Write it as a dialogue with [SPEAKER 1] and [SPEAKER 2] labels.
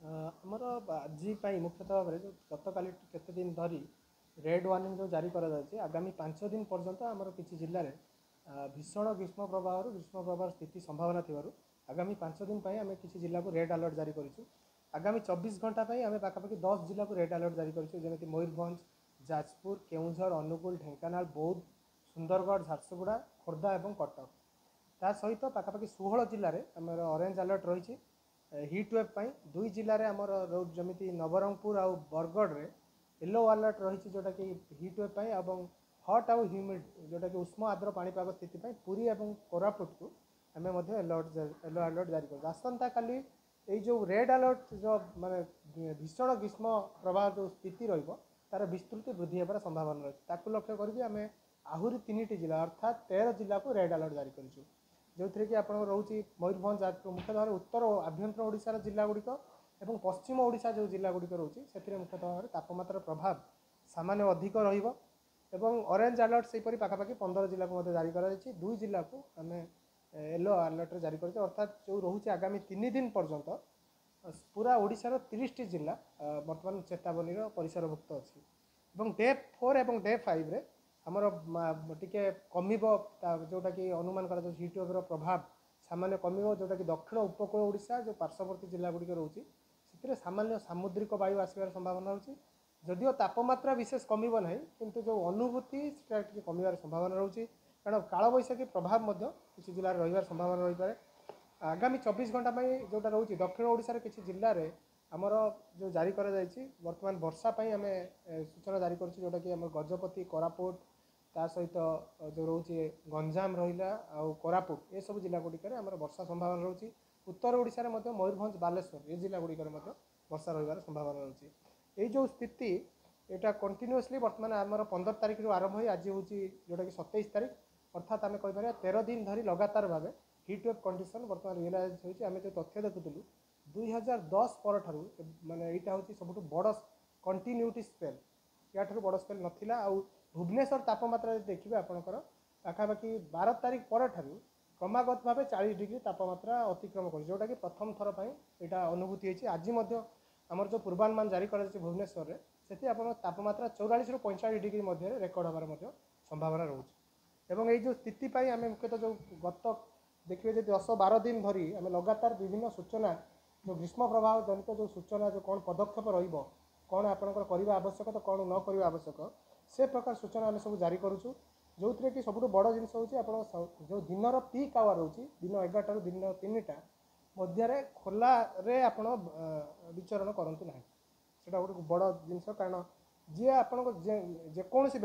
[SPEAKER 1] आमर आज मुख्यतः भाव में जो गतकाली केते दिन धरी रेड वार्निंग जो जारी करा आगामी 5 दिन पर्यंत आमर किसी जिले में भीषण ग्रीष्म प्रवाह स्थिति संभावना थी आगामी 5 दिन आम किसी जिला को रेड अलर्ट जारी करूँ। आगामी 24 घंटा आम पाखापाखि 10 जिला को रेड अलर्ट जारी करूँ जमी मयूरभंज, जाजपुर, केउझर, अनुगुल, ढेंकानाल, बौद्ध, सुंदरगढ़, झारसुगुड़ा, खोर्धा और कटक ता सहित पाखापाखि 16 जिले में आमर ऑरेंज अलर्ट रही हिट वेव पर 2 जिले आमर जमी नवरंगपुर और बरगढ़ में येलो अलर्ट रही जोटा कि हिट वेव पर हट आउ ह्यूमिड जोटा कि उष्म आर्द्र पाणीपाग स्थिति पुरी और कोरापुट को आम येलो अलर्ट जारी कर आसंता काली ये जो रेड अलर्ट जो माने भीषण ग्रीष्म प्रवाह जो स्थिति तार विस्तृति वृद्धि होबार संभावना रही लक्ष्य करके आम आहरी 3टी जिला अर्थात 13 जिला को रेड अलर्ट जारी करूँ जो थी कि आप रोचे मयूरभंज, जाजपुर मुख्यतः उत्तर आभ्यंतर ओडिशार जिला गुड़िक और पश्चिम ओडिशा जो जिला गुड़िक रोचे से मुख्यतः भाव तापमात्रा प्रभाव सामान्य अधिक रही ऑरेंज अलर्ट से पाखापाखि 15 जिला को जारी कर 2 जिला को आम येलो अलर्ट जारी कर अर्थात जो रोचे आगामी 3 दिन पर्यंत पूरा ओडिशार 30टी जिला बर्तमान चेतावनी परिसरभुक्त अच्छी डे 4 और डे 5 रे आमर टिके कम जोटा कि अनुमान कर हिट वेव्र प्रभाव सामान्य कम जोटा कि दक्षिण उपकूल ओडिशा जो पार्श्ववर्ती जिला गुड़िक रोचे से सामान्य सामुद्रिक वायु आसबार संभावना रोचे जदिव तापमात्रा विशेष कम ना किंतु जो अनुभूति से कमिबार संभावना रोचे कारण कालबैशाखी प्रभाव किसी जिले रही संभावना रही पारे। आगामी 24 घंटा जोटा रोचे दक्षिण ओडिशा रे किसी जिले में आमर जो जारी करा बर्तमान वर्षा आम सूचना जारी कर जोटा कि गजपति, कोरापुट ता सहित जो रोचे गंजाम रहा आउ कोरापुट ये सब जिला गुड़िक वर्षा संभावना रोचे उत्तर ओडिशा रे मयूरभंज, बालेश्वर ये जिला गुड़िक वर्षा रही संभावना रोचे ये जो स्थिति यहाँ कंटिन्यूअसली बर्तमान आमर 15 तारिख रु आरंभ हो आज हूँ जोटा कि 27 तारिख अर्थात आम कहीपर 13 दिन धरी लगातार भाव हिट वेव कंडीशन बर्तमान रियलाइज होती आम जो तथ्य देखुलू 2010 पर माने यहाँ हूँ सब बड़ कंटिन्यूटी स्पेल या बड़ स्पेल नाला आ भुवनेश्वर तापमात्रा देखिए आपंकर पाखापाखि 12 तारिख पर क्रमागत भाव 40 डिग्री तापमात्रा अतिक्रम कर जोटा कि प्रथम थर पर यहाँ अनुभूति होती आज आमर जो पूर्वानुमान जारी कर भुवनेश्वर में से आप तापमात्रा 44 ରୁ 45 डिग्री मध्य रेकर्ड होबार संभावना रोचे और ये जो स्थिति आम मुख्यतः जो गत देखिए जो 10-12 दिन धरी आम लगातार विभिन्न सूचना जो ग्रीष्म प्रभाव जनित जो सूचना जो कौन पदक्षेप रौन आपंकर करवा आवश्यक तो कौन न करवा आवश्यक से प्रकार सूचना आम सब जारी करूँ जो थी कि सब बड़ जिन जो दिन पीक आवर रोचे दिन 11 ରୁ दिन 3टा मध्य खोल आप विचरण करूँ ना से गोटे बड़ जिन कारण जी आप जेकोसी